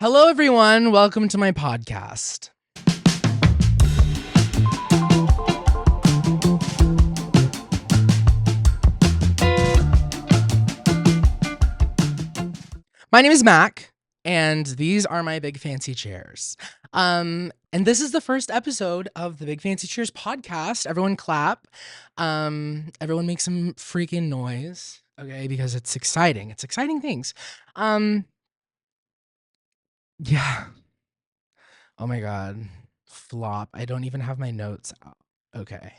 Hello, everyone. Welcome to my podcast. My name is Mack, and these are my big fancy chairs. And this is the first episode of the Big Fancy Cheers podcast. Everyone clap. Everyone make some freaking noise, okay? Because it's exciting. It's exciting things. Yeah. Oh my God. Flop. I don't even have my notes out. Okay.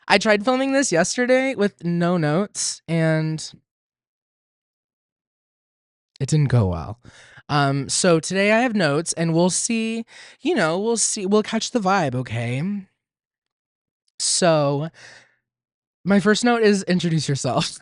I tried filming this yesterday with no notes, and it didn't go well. So today I have notes, and we'll see, we'll catch the vibe, okay? So my first note is introduce yourself.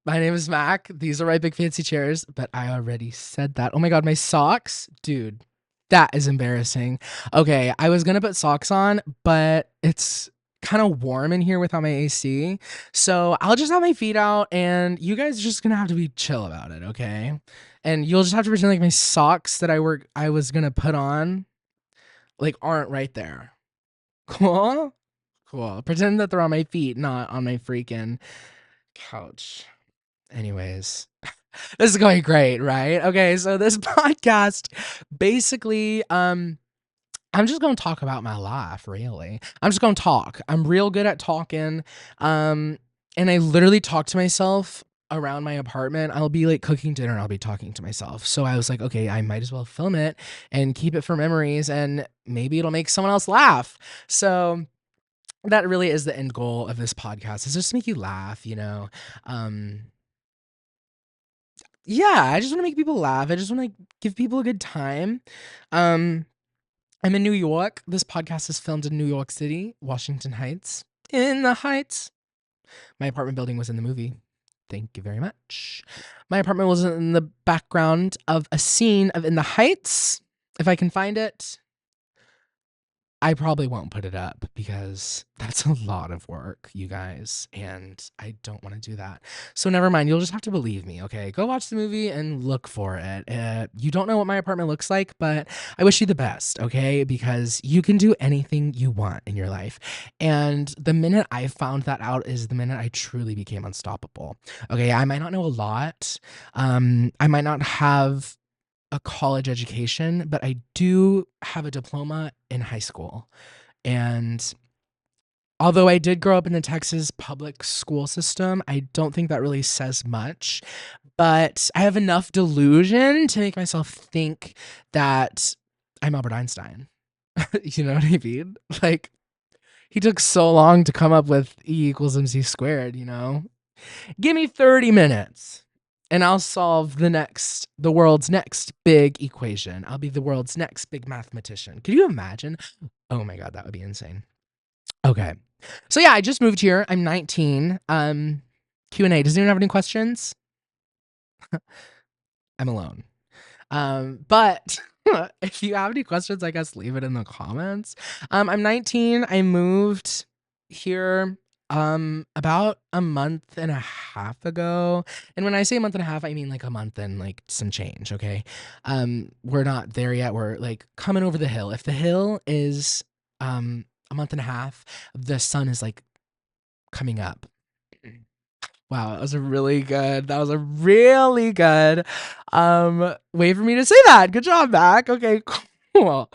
My name is Mack. These are my big fancy chairs, but I already said that. Oh my God, my socks, dude, that is embarrassing. Okay, I was gonna put socks on, but it's kind of warm in here without my AC. So I'll just have my feet out, and you guys are just gonna have to be chill about it, okay? And you'll just have to pretend like my socks that I was gonna put on, like, aren't right there. Cool? Cool. Pretend that they're on my feet, not on my freaking couch. Anyways, this is going great, right? Okay, so this podcast, basically, I'm just gonna talk about my life, really. I'm just gonna talk. I'm real good at talking. And I literally talk to myself around my apartment. I'll be like cooking dinner and I'll be talking to myself. So I was like, okay, I might as well film it and keep it for memories, and maybe it'll make someone else laugh. So that really is the end goal of this podcast, is just to make you laugh, you know? Um, yeah, I just want to make people laugh. I just want to give people a good time. Um, I'm in New York. This podcast is filmed in New York City, Washington Heights. In the Heights. My apartment building was in the movie. Thank you very much. My apartment was in the background of a scene of In the Heights. If I can find it, I probably won't put it up because that's a lot of work, you guys, and I don't want to do that. So never mind. You'll just have to believe me, okay? Go watch the movie and look for it. You don't know what my apartment looks like, but I wish you the best, okay? Because you can do anything you want in your life. And the minute I found that out is the minute I truly became unstoppable. Okay, I might not know a lot. I might not have a college education, but I do have a diploma in high school. And although I did grow up in the Texas public school system, I don't think that really says much. But I have enough delusion to make myself think that I'm Albert Einstein. You know what I mean? Like, he took so long to come up with E equals MC squared, you know? Give me 30 minutes and I'll solve the world's next big equation. I'll be the world's next big mathematician. Could you imagine? Oh my God, that would be insane. Okay. So yeah, I just moved here. I'm 19. Q&A. Does anyone have any questions? I'm alone. But if you have any questions, I guess leave it in the comments. I'm 19. I moved here about a month and a half ago. And when I say a month and a half, I mean like a month and like some change, okay? We're not there yet. We're like coming over the hill. If the hill is a month and a half, the sun is like coming up. Wow, that was a really good. That was a really good way for me to say that. Good job, Mac. Okay, cool.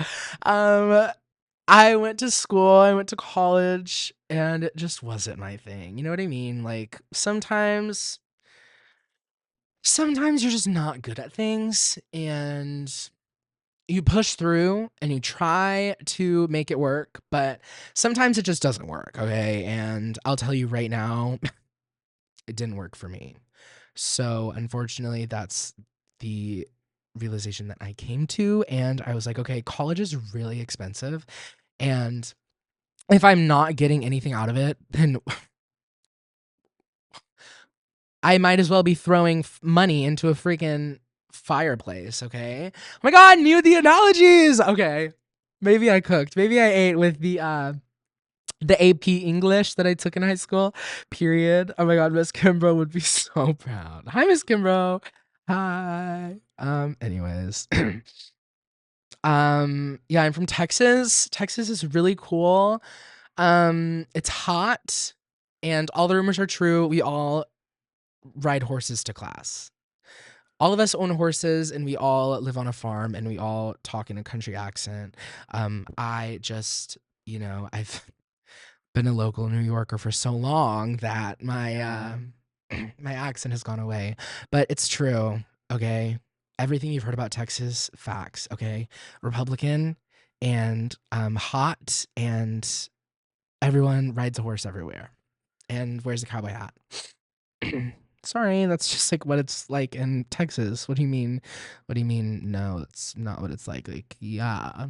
I went to school, I went to college, and it just wasn't my thing. You know what I mean? Like sometimes you're just not good at things, and you push through and you try to make it work, but sometimes it just doesn't work, okay? And I'll tell you right now, it didn't work for me. So unfortunately, that's the realization that I came to. And I was like, okay, college is really expensive. And if I'm not getting anything out of it, then I might as well be throwing money into a freaking fireplace, okay? Oh my God, knew the analogies. Okay. Maybe I cooked. Maybe I ate with the AP English that I took in high school, period. Oh my God, Miss Kimbrough would be so proud. Hi, Miss Kimbrough. Hi. Anyways. Yeah, I'm from Texas. Texas is really cool. It's hot and all the rumors are true. We all ride horses to class. All of us own horses and we all live on a farm and we all talk in a country accent. I just, I've been a local New Yorker for so long that my accent has gone away. But it's true, okay? Everything you've heard about Texas, facts, okay? Republican and hot and everyone rides a horse everywhere and wears a cowboy hat. Sorry, that's just like what it's like in Texas. What do you mean? What do you mean? No, that's not what it's like. Like, yeah.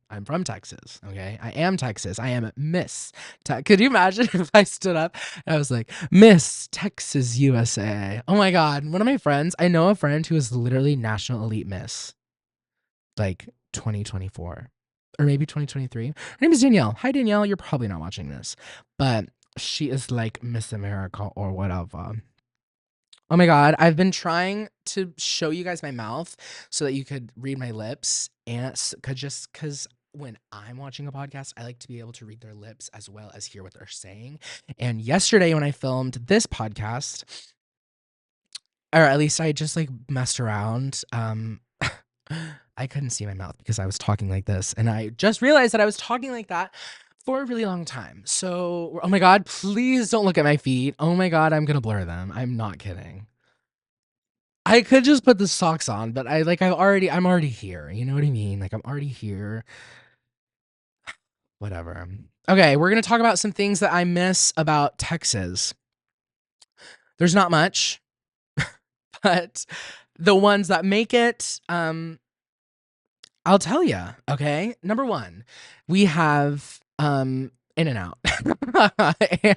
I'm from Texas, okay? I am Texas. I am Miss. Could you imagine if I stood up and I was like, Miss Texas USA? Oh my God. One of my friends, I know a friend who is literally National Elite Miss, like 2024 or maybe 2023. Her name is Danielle. Hi, Danielle. You're probably not watching this, but she is like Miss America or whatever. Oh my God, I've been trying to show you guys my mouth so that you could read my lips and cause when I'm watching a podcast, I like to be able to read their lips as well as hear what they're saying. And yesterday when I filmed this podcast, or at least I just like messed around, I couldn't see my mouth because I was talking like this. And I just realized that I was talking like that for a really long time. So, oh my God, please don't look at my feet. Oh my God, I'm gonna blur them. I'm not kidding. I could just put the socks on, but I'm already here. You know what I mean? Like I'm already here. Whatever. Okay, we're gonna talk about some things that I miss about Texas. There's not much, but the ones that make it, I'll tell you. Okay, number one, we have In and Out, In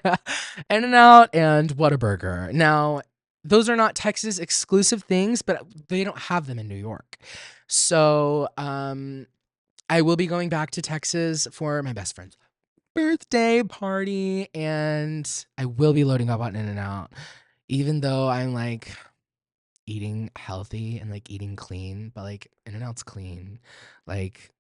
and Out, and Whataburger. Now, those are not Texas exclusive things, but they don't have them in New York. So, I will be going back to Texas for my best friend's birthday party, and I will be loading up on In and Out, even though I'm like eating healthy and like eating clean, but like In and Out's clean. Like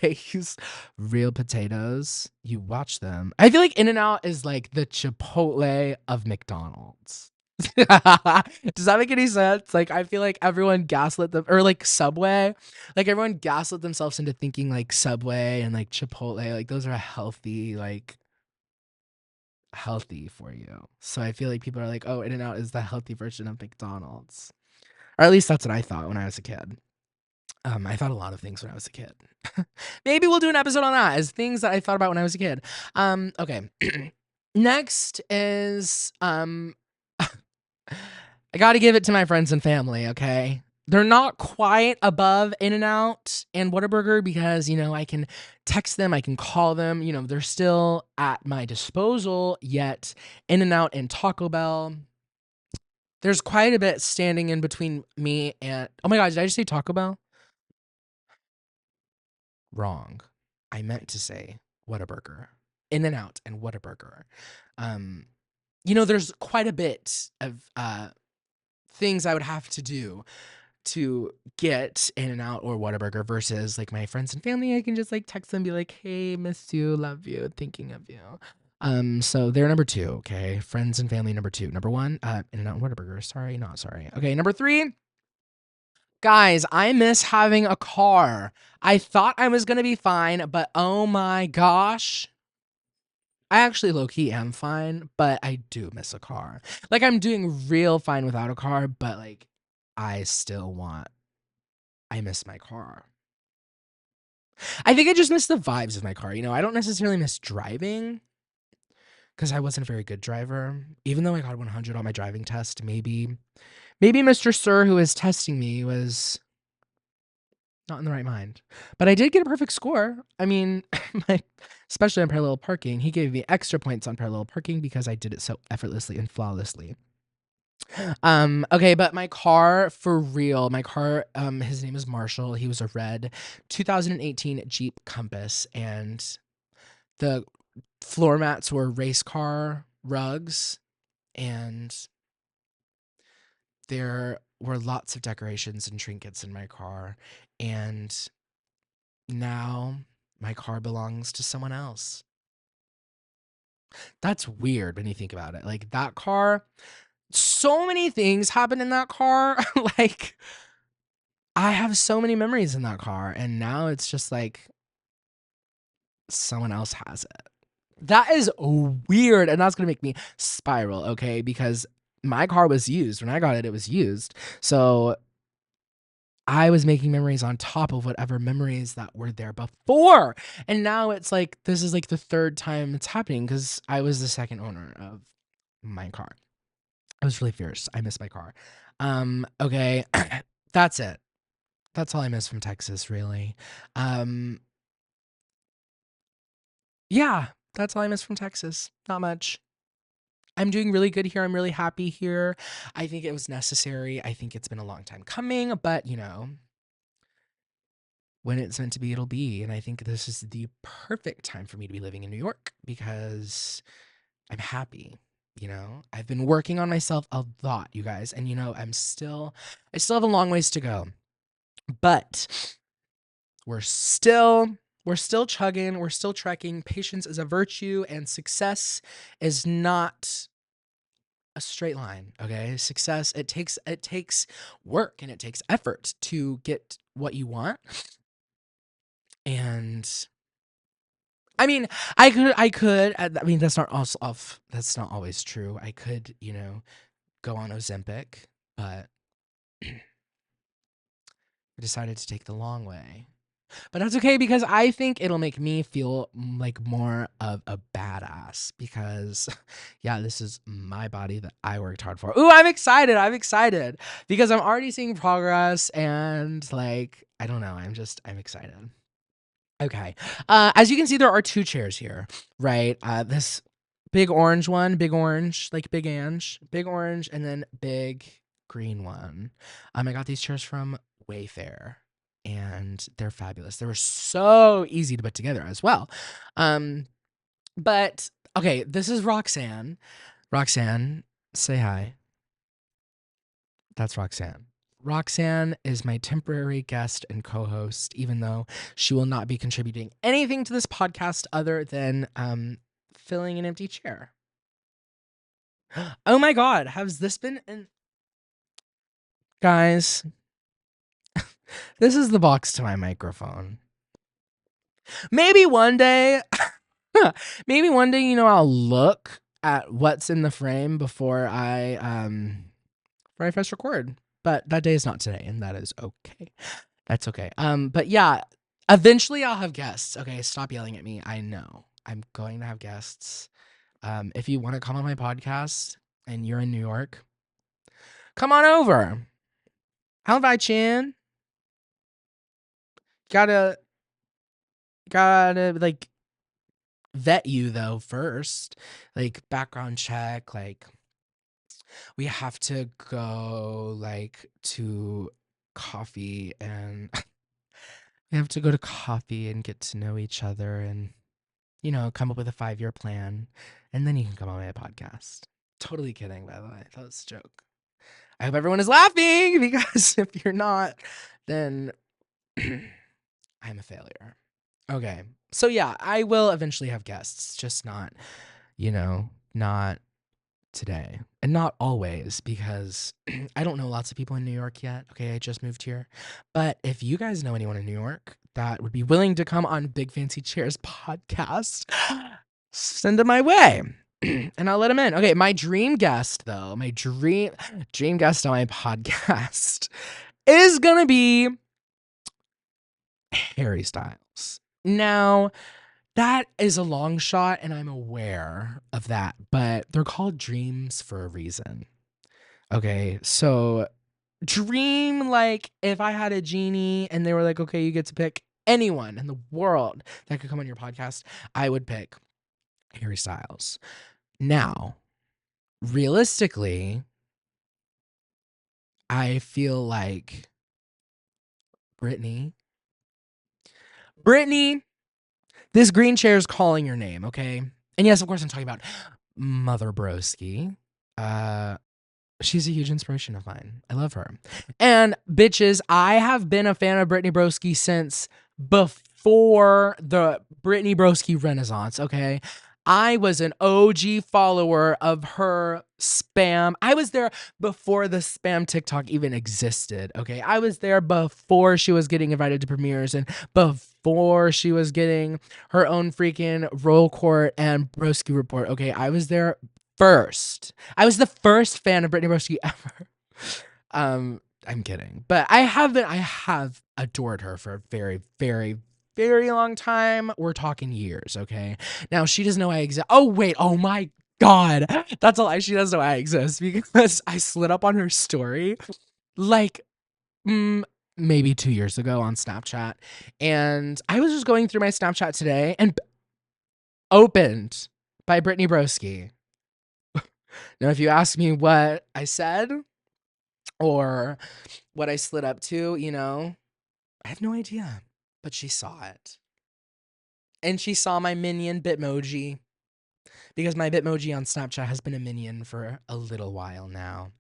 they use real potatoes. You watch them. I feel like In and Out is like the Chipotle of McDonald's. Does that make any sense? Like I feel like everyone gaslit them or like Subway. Like everyone gaslit themselves into thinking like Subway and like Chipotle, like those are healthy for you. So I feel like people are like, oh, In and Out is the healthy version of McDonald's. Or at least that's what I thought when I was a kid. I thought a lot of things when I was a kid. Maybe we'll do an episode on that as things that I thought about when I was a kid. Okay. Next is I got to give it to my friends and family, okay? They're not quite above In-N-Out and Whataburger because, I can text them, I can call them, they're still at my disposal, yet In-N-Out and Taco Bell, there's quite a bit standing in between me and, oh my God, did I just say Taco Bell? Wrong. I meant to say Whataburger. In-N-Out and Whataburger. Um, there's quite a bit of things I would have to do to get In-N-Out or Whataburger versus like my friends and family. I can just like text them and be like, hey, miss you, love you, thinking of you. So they're number two, okay? Friends and family number two. Number one, In-N-Out and Whataburger. Sorry, not sorry. Okay, number three, guys, I miss having a car. I thought I was gonna be fine, but oh my gosh. I actually low key am fine, but I do miss a car. Like I'm doing real fine without a car, but like I still I miss my car. I think I just miss the vibes of my car. I don't necessarily miss driving because I wasn't a very good driver. Even though I got 100 on my driving test, maybe Mr. Sir who was testing me was not in the right mind. But I did get a perfect score. I mean, especially on parallel parking. He gave me extra points on parallel parking because I did it so effortlessly and flawlessly. Okay, but my car for real, his name is Marshall. He was a red 2018 Jeep Compass, and the floor mats were race car rugs, and they're were lots of decorations and trinkets in my car, and now my car belongs to someone else. That's weird when you think about it. Like, that car, so many things happen in that car. Like, I have so many memories in that car, and now it's just like someone else has it. That is weird, and that's gonna make me spiral, okay? Because my car was used. When I got it, it was used. So I was making memories on top of whatever memories that were there before. And now it's like, this is like the third time it's happening because I was the second owner of my car. I was really fierce. I miss my car. Okay. That's it. That's all I miss from Texas, really. Um, yeah, that's all I miss from Texas. Not much. I'm doing really good here. I'm really happy here. I think it was necessary. I think it's been a long time coming, but when it's meant to be, it'll be. And I think this is the perfect time for me to be living in New York because I'm happy. I've been working on myself a lot, you guys. And I still have a long ways to go, but we're still, we're still chugging. We're still trekking. Patience is a virtue and success is not a straight line. Okay. Success, it takes work and it takes effort to get what you want. And I mean, I mean, that's not also off. That's not always true. I could, go on Ozempic, but I decided to take the long way. But that's okay because I think it'll make me feel like more of a badass because, yeah, this is my body that I worked hard for. Ooh, I'm excited. I'm excited because I'm already seeing progress and like, I don't know. I'm excited. Okay. As you can see, there are two chairs here, right? This big orange one, big orange, like Big Ange, big orange, and then big green one. I got these chairs from Wayfair, and they're fabulous. They were so easy to put together as well. But okay, this is Roxanne. Roxanne, say hi. That's Roxanne. Roxanne is my temporary guest and co-host, even though she will not be contributing anything to this podcast other than filling an empty chair. Oh my god, has this been guys, this is the box to my microphone. Maybe one day maybe one day, I'll look at what's in the frame before I press record. But that day is not today, and that is okay. That's okay. But yeah, eventually I'll have guests. Okay, stop yelling at me. I know. I'm going to have guests. If you want to come on my podcast and you're in New York, come on over. I'll invite you in. Gotta like vet you though first. Like background check, like we have to go like to coffee and we have to go to coffee and get to know each other and come up with a 5-year plan, and then you can come on my podcast. Totally kidding, by the way. That was a joke. I hope everyone is laughing because if you're not, then I'm a failure. Okay. So yeah, I will eventually have guests, just not today. And not always because I don't know lots of people in New York yet. Okay, I just moved here. But if you guys know anyone in New York that would be willing to come on Big Fancy Chairs podcast, send them my way. And I'll let them in. Okay, my dream guest though, my dream guest on my podcast is gonna be Harry Styles. Now, that is a long shot, and I'm aware of that, but they're called dreams for a reason. Okay, so dream like if I had a genie and they were like, okay, you get to pick anyone in the world that could come on your podcast, I would pick Harry Styles. Now, realistically, I feel like Brittany, Brittany, this green chair is calling your name, okay? And yes, of course, I'm talking about Mother Broski. She's a huge inspiration of mine. I love her. And bitches, I have been a fan of Brittany Broski since before the Brittany Broski Renaissance, okay? I was an OG follower of her spam. I was there before the spam TikTok even existed, okay? I was there before she was getting invited to premieres and before she was getting her own freaking roll court and Broski report, okay? I was there first. I was the first fan of Brittany Broski ever. I'm kidding, but I have adored her for a very, very, very long time. We're talking years, okay? Now she doesn't know I exist. Oh wait, oh my god, that's a lie. She doesn't know I exist because I slid up on her story like maybe 2 years ago on Snapchat, and I was just going through my Snapchat today and opened by Brittany Broski. Now, if you ask me what I said or what I slid up to, I have no idea. But she saw it. And she saw my minion Bitmoji because my Bitmoji on Snapchat has been a minion for a little while now.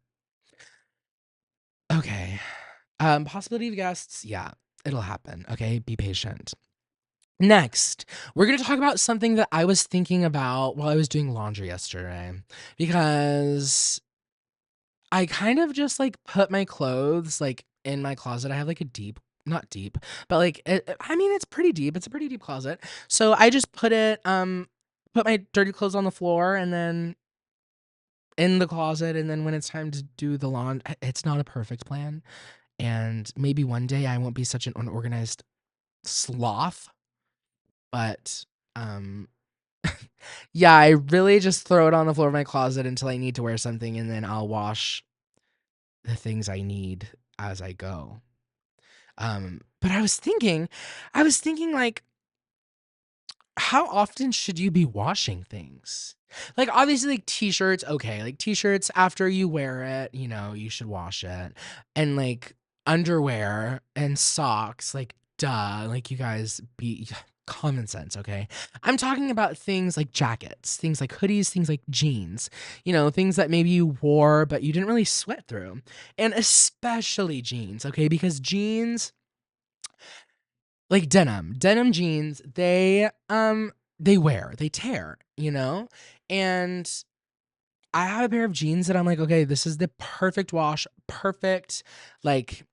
Okay. Possibility of guests, yeah, it'll happen. Okay, be patient. Next, we're going to talk about something that I was thinking about while I was doing laundry yesterday because I kind of just, like, put my clothes, like, in my closet. I have, like, a deep not deep, but, like, I mean, it's pretty deep. It's a pretty deep closet. So I just put my dirty clothes on the floor and then in the closet, and then when it's time to do the it's not a perfect plan, and maybe one day I won't be such an unorganized sloth, but, um, yeah, I really just throw it on the floor of my closet until I need to wear something, and then I'll wash the things I need as I go. But I was thinking like, how often should you be washing things? Like, obviously, like t-shirts, okay. Like t-shirts, after you wear it, you should wash it. And like underwear and socks, like duh, like you guys be common sense, okay? I'm talking about things like jackets, things like hoodies, things like jeans, things that maybe you wore but you didn't really sweat through. And especially jeans, okay? Because jeans, like denim jeans, they tear, And I have a pair of jeans that I'm like, okay, this is the perfect wash, perfect, like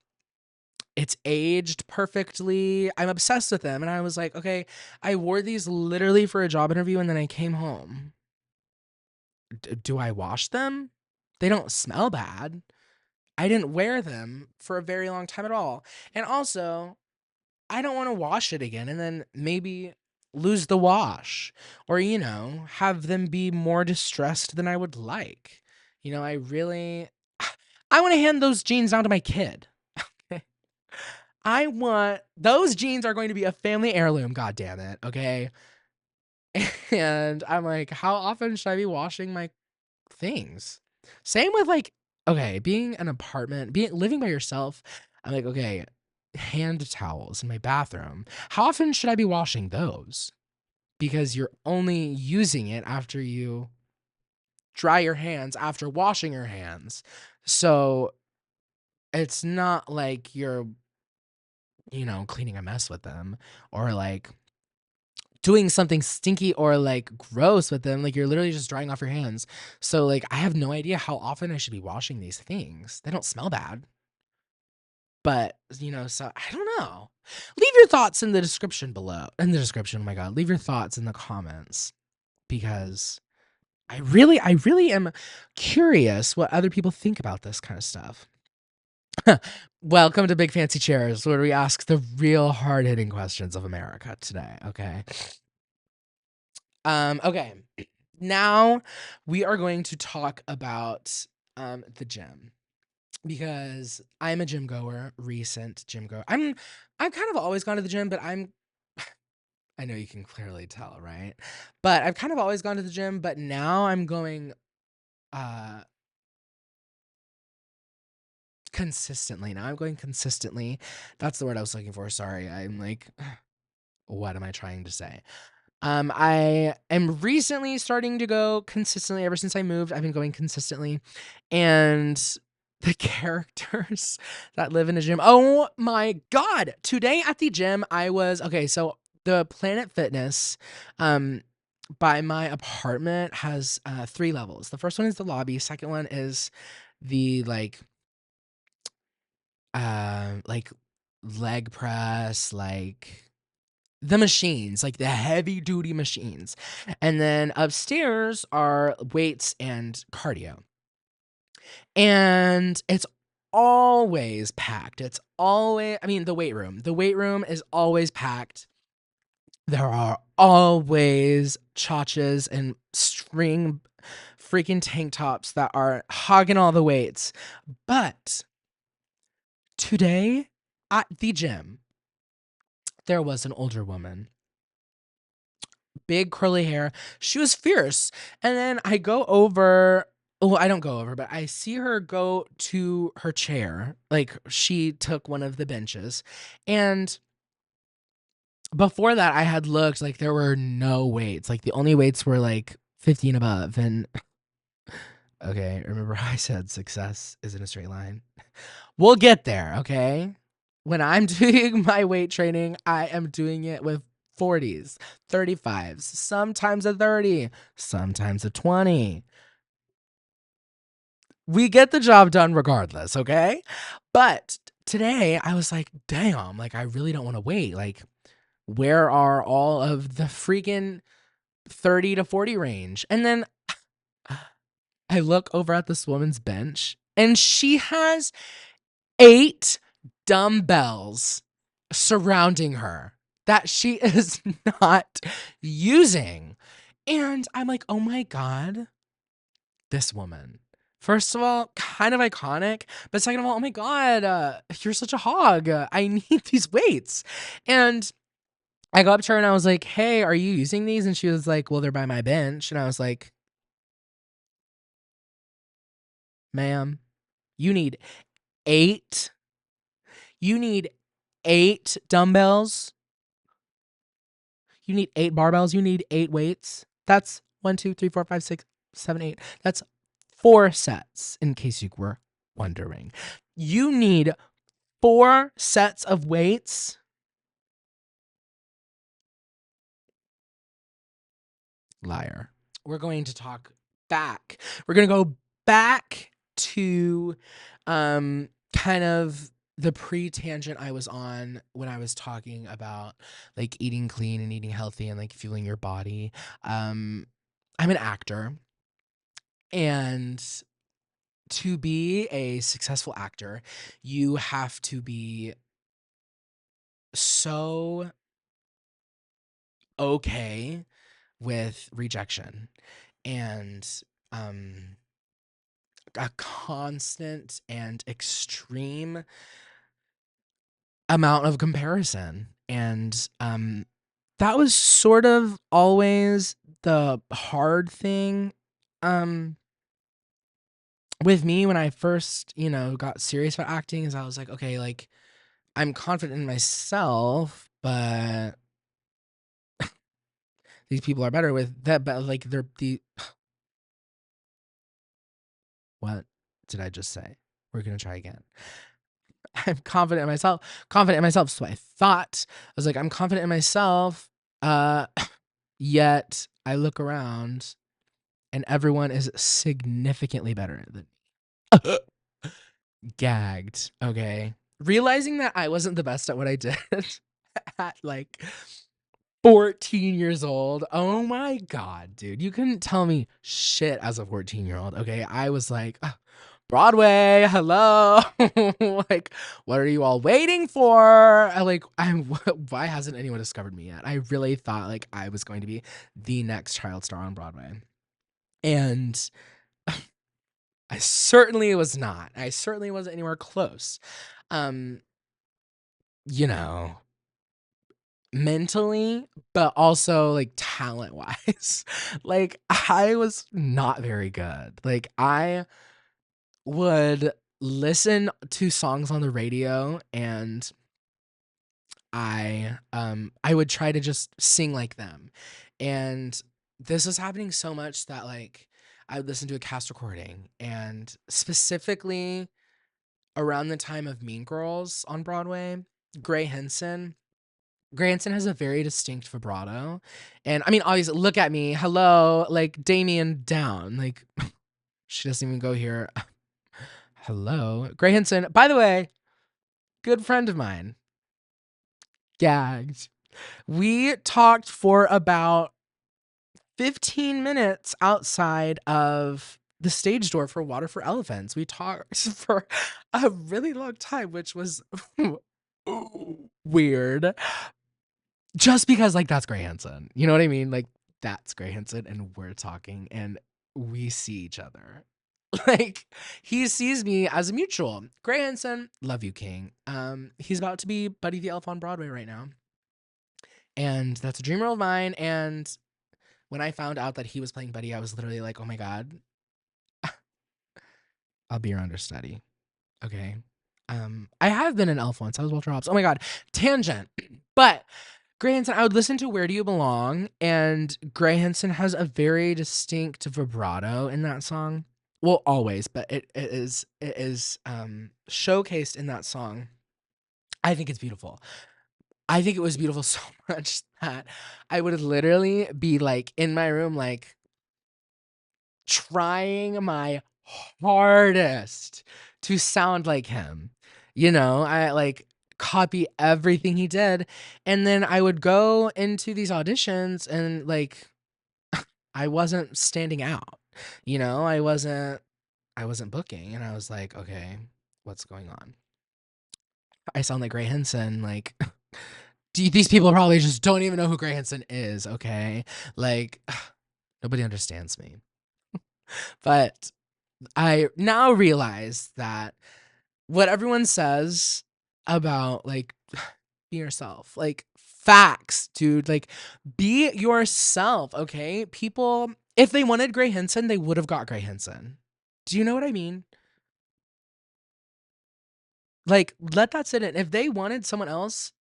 it's aged perfectly. I'm obsessed with them. And I was like, okay, I wore these literally for a job interview and then I came home. Do I wash them? They don't smell bad. I didn't wear them for a very long time at all. And also, I don't want to wash it again and then maybe lose the wash or, have them be more distressed than I would like. I really, I want to hand those jeans down to my kid. Those jeans are going to be a family heirloom, god damn it, okay? And I'm like, how often should I be washing my things? Same with like, okay, living by yourself. I'm like, okay, hand towels in my bathroom. How often should I be washing those? Because you're only using it after you dry your hands after washing your hands. So it's not like you're, cleaning a mess with them or like doing something stinky or like gross with them. Like you're literally just drying off your hands. So like I have no idea how often I should be washing these things. They don't smell bad. But, so I don't know. Leave your thoughts in the description below. In the description, oh my god. Leave your thoughts in the comments because I really am curious what other people think about this kind of stuff. Welcome to Big Fancy Chairs, where we ask the real hard-hitting questions of America today, okay? Okay. Now we are going to talk about the gym because I'm a gym goer, recent gym goer. I've kind of always gone to the gym, but I know you can clearly tell, right? But I've kind of always gone to the gym, but now I'm going uh consistently. Now I'm going consistently. That's the word I was looking for. Sorry. I'm like what am I trying to say? I am recently starting to go consistently. Ever since I moved, I've been going consistently. And the characters that live in a gym. Oh my God. Today at the gym, I was okay. So the Planet Fitness by my apartment has 3 levels. The first one is the lobby. Second one is the like leg press, like the machines, like the heavy duty machines. And then upstairs are weights and cardio. And it's always packed. It's always, I mean, the weight room. The weight room is always packed. There are always chachas and string freaking tank tops that are hogging all the weights. But today at the gym, there was an older woman, big curly hair. She was fierce. And then I go over. Oh, I don't go over, but I see her go to her chair. Like she took one of the benches. And before that, I had looked, like there were no weights. Like the only weights were like 50 and above. And okay, remember how I said success is in a straight line? We'll get there, okay? When I'm doing my weight training, I am doing it with 40s, 35s, sometimes a 30, sometimes a 20. We get the job done regardless, okay? But today I was like, damn, like I really don't want to wait. Like, where are all of the freaking 30 to 40 range? And then I look over at this woman's bench and she has 8 dumbbells surrounding her that she is not using. And I'm like, oh my God, this woman. First of all, kind of iconic, but second of all, oh my God, you're such a hog. I need these weights. And I go up to her and I was like, hey, are you using these? And she was like, well, they're by my bench. And I was like, ma'am, you need 8. You need 8 dumbbells. You need 8 barbells. You need 8 weights. That's 1, 2, 3, 4, 5, 6, 7, 8. That's 4 sets, in case you were wondering. You need 4 sets of weights. Liar. We're going to talk back. We're going to go back to kind of the pre-tangent I was on when I was talking about like eating clean and eating healthy and like fueling your body. I'm an actor, and to be a successful actor, you have to be so okay with rejection and um a constant and extreme amount of comparison. And that was sort of always the hard thing um with me when I first, got serious about acting. Is I was like, okay, like I'm confident in myself, but these people are better with that, but like they're the what did I just say? We're gonna try again. I'm confident in myself. Confident in myself. So I thought. I was like, I'm confident in myself. Uh Yet I look around and everyone is significantly better than me. Gagged. Okay. Realizing that I wasn't the best at what I did at like 14 years old. Oh my God, dude. You couldn't tell me shit as a 14-year-old. Okay. I was like, Broadway, hello. Like, what are you all waiting for? Why hasn't anyone discovered me yet? I really thought like I was going to be the next child star on Broadway. And I certainly was not. I certainly wasn't anywhere close. Um, you know, mentally, but also like talent wise. Like I was not very good. Like I would listen to songs on the radio and I would try to just sing like them. And this was happening so much that like I would listen to a cast recording, and specifically around the time of Mean Girls on Broadway, Gray Henson. Gray Henson has a very distinct vibrato. And I mean, obviously, look at me. Hello, like Damien down. Like, she doesn't even go here. Hello. Gray Henson, by the way, good friend of mine. Gagged. We talked for about 15 minutes outside of the stage door for Water for Elephants. We talked for a really long time, which was weird. Just because, like, that's Gray Henson. You know what I mean? Like, that's Gray Henson, and we're talking, and we see each other. Like, he sees me as a mutual. Gray Henson, love you, King. He's about to be Buddy the Elf on Broadway right now. And that's a dream role of mine. And when I found out that he was playing Buddy, I was literally like, oh my God, I'll be your understudy. Okay. I have been an elf once. I was Walter Hobbs. Oh my God. Tangent. But Gray Henson, I would listen to Where Do You Belong? And Gray Henson has a very distinct vibrato in that song. Well, always, but it is showcased in that song. I think it's beautiful. I think it was beautiful so much that I would literally be like in my room, like trying my hardest to sound like him. You know, I like copy everything he did. And then I would go into these auditions and like I wasn't standing out. You know, I wasn't booking, and I was like, okay, what's going on? I sound like Gray Henson, like these people probably just don't even know who Gray Henson is, okay? Like nobody understands me. But I now realize that what everyone says about like be yourself, like facts, dude, like be yourself, okay? People, if they wanted Gray Henson, they would have got Gray Henson. Do you know what I mean? Like, let that sit in. If they wanted someone else,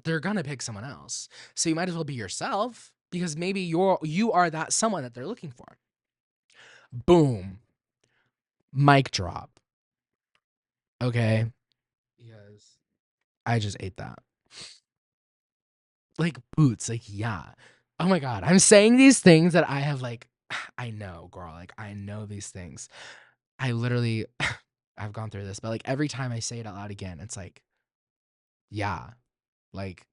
they're gonna pick someone else. So you might as well be yourself, because maybe you are that someone that they're looking for. Boom. Mic drop. Okay. Because I just ate that. Like boots, like yeah. Oh my God. I'm saying these things that I have like I know, girl. Like I know these things. I literally I've gone through this, but like every time I say it out loud again, it's like, yeah. Like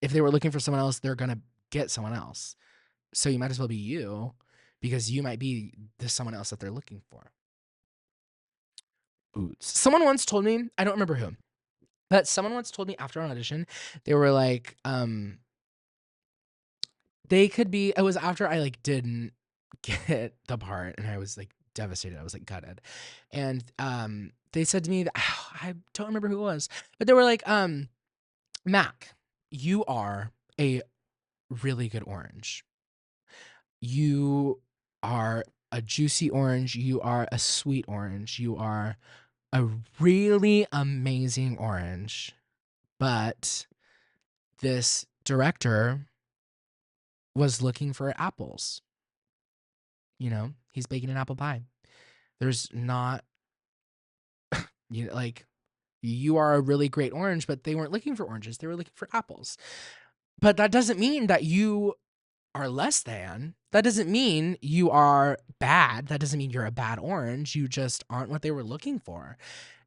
if they were looking for someone else, they're gonna get someone else. So you might as well be you, because you might be the someone else that they're looking for. Boots. Someone once told me, I don't remember who, but someone once told me after an audition, they were like, they could be, it was after I like didn't get the part and I was like devastated. I was like gutted. And they said to me that, I don't remember who it was, but they were like, Mac, you are a really good orange. You are a juicy orange. You are a sweet orange. You are a really amazing orange. But this director was looking for apples. You know, he's baking an apple pie. There's not, you know, like, you are a really great orange, but they weren't looking for oranges. They were looking for apples. But that doesn't mean that you are less than. That doesn't mean you are bad. That doesn't mean you're a bad orange. You just aren't what they were looking for.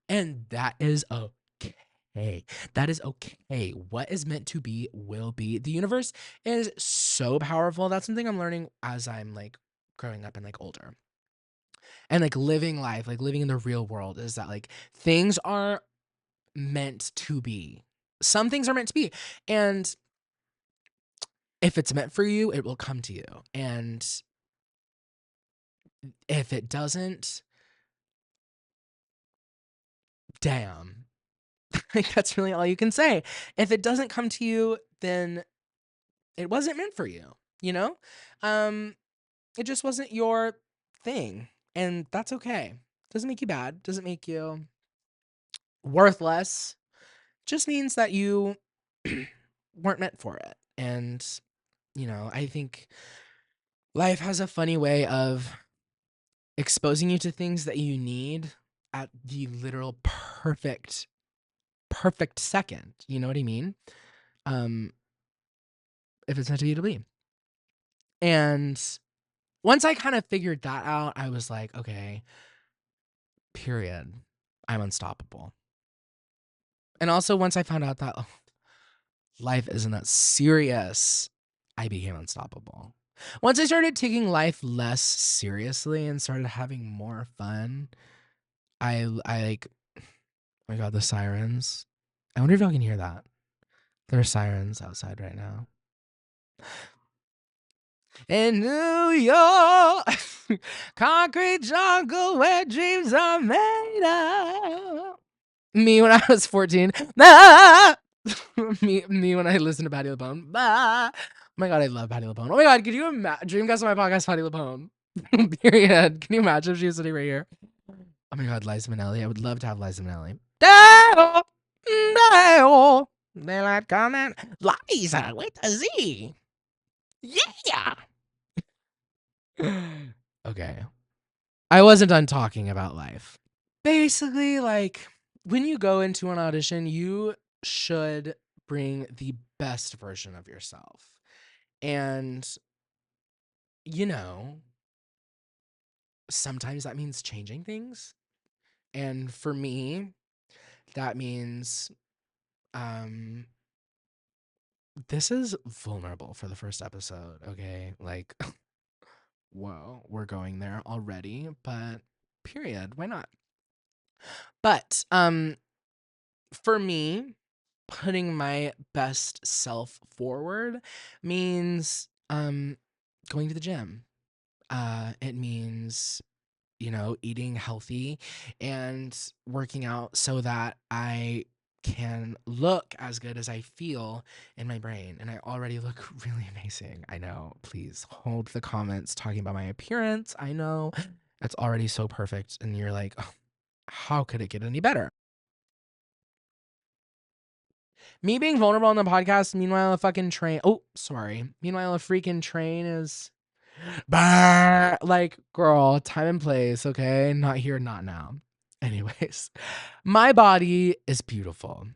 And that is okay. That is okay. What is meant to be will be. The universe is so powerful. That's something I'm learning as I'm like growing up and like older. And like living life, like living in the real world, is that like things are meant to be. Some things are meant to be. And if it's meant for you, it will come to you. And if it doesn't, damn. Like that's really all you can say. If it doesn't come to you, then it wasn't meant for you, you know? Um it just wasn't your thing, and that's okay. Doesn't make you bad, doesn't make you worthless just means that you weren't meant for it. And, I think life has a funny way of exposing you to things that you need at the literal perfect second. You know what I mean? Um, if it's meant to be, it'll be. And once I kind of figured that out, I was like, okay, period. I'm unstoppable. And also, once I found out that life isn't that serious, I became unstoppable. Once I started taking life less seriously and started having more fun, I like, oh my God, the sirens. I wonder if y'all can hear that. There are sirens outside right now. In New York, concrete jungle where dreams are made of. Me when I was 14. Ah! me when I listened to Patti LuPone. Ah! Oh my God, I love Patti LuPone. Oh my God, could you imagine? Dream guest on my podcast, Patti LuPone. Period. Can you imagine if she was sitting right here? Oh my God, Liza Minnelli. I would love to have Liza Minnelli. Daylight comment. Liza with a Z. Yeah. Okay. I wasn't done talking about life. Basically, like, when you go into an audition, you should bring the best version of yourself. And, you know, sometimes that means changing things. And for me, that means this is vulnerable for the first episode, okay? Like, whoa, we're going there already, but period, why not? But for me, putting my best self forward means going to the gym. It means, eating healthy and working out so that I can look as good as I feel in my brain. And I already look really amazing. I know. Please hold the comments talking about my appearance. I know it's already so perfect. And you're like, oh, how could it get any better? Me being vulnerable on the podcast, meanwhile, a fucking train. Oh, sorry. Meanwhile, a freaking train is. Bah! Like, girl, time and place, okay? Not here, not now. Anyways, my body is beautiful,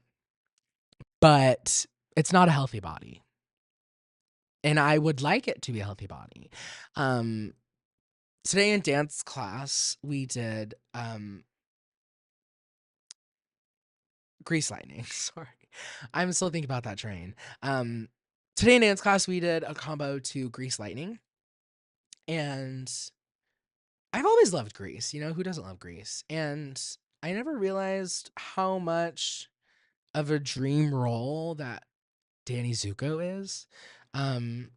but it's not a healthy body. And I would like it to be a healthy body. Um, Today in dance class, we did grease lightning. Sorry. I'm still thinking about that train. Today in dance class, we did a combo to grease lightning. And I've always loved Grease. Who doesn't love Grease? And I never realized how much of a dream role that Danny Zuko is. Um,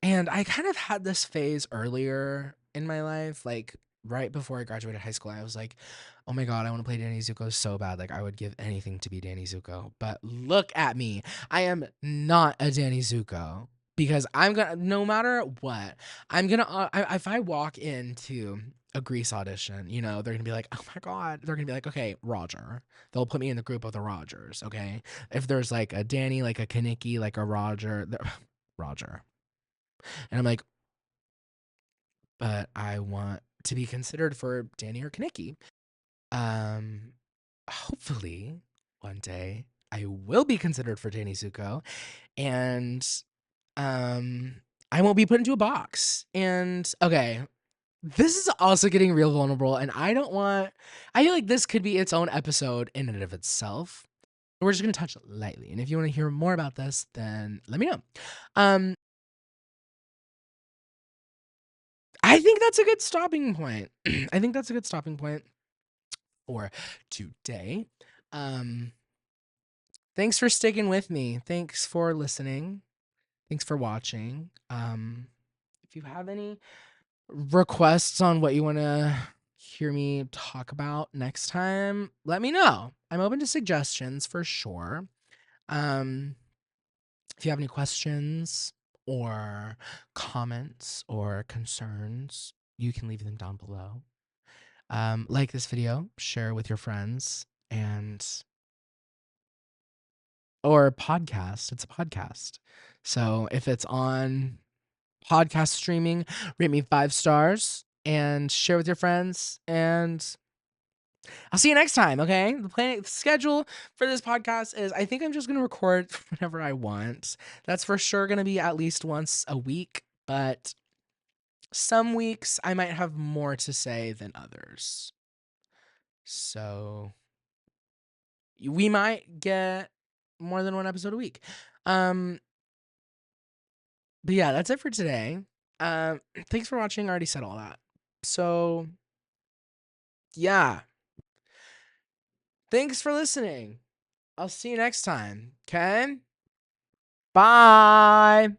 and I kind of had this phase earlier in my life, like right before I graduated high school. I was like, oh my God, I want to play Danny Zuko so bad. Like, I would give anything to be Danny Zuko. But look at me. I am not a Danny Zuko. Because I'm gonna, no matter what, I'm gonna, if I walk into a Grease audition, they're gonna be like, oh my God, they're gonna be like, okay, Roger. They'll put me in the group of the Rogers, okay? If there's like a Danny, like a Kaneki, like a Roger, Roger. And I'm like, but I want to be considered for Danny or Kaneki. Um, Hopefully one day I will be considered for Danny Zuko, and I won't be put into a box. And okay, this is also getting real vulnerable, and I feel like this could be its own episode in and of itself. We're just gonna touch it lightly, and if you want to hear more about this, then let me know. Um, I think that's a good stopping point. I think that's a good stopping point for today. Um, Thanks for sticking with me. Thanks for listening. Thanks for watching. If you have any requests on what you want to hear me talk about next time, let me know. I'm open to suggestions for sure. If you have any questions or comments or concerns, you can leave them down below. Like this video, share with your friends, or podcast. It's a podcast. So if it's on podcast streaming, rate me 5 stars and share with your friends. And I'll see you next time. Okay. The schedule for this podcast is I think I'm just going to record whenever I want. That's for sure going to be at least once a week, but some weeks I might have more to say than others. So we might get more than one episode a week. But yeah, that's it for today. Thanks for watching. I already said all that. So yeah, thanks for listening. I'll see you next time. Okay. Bye.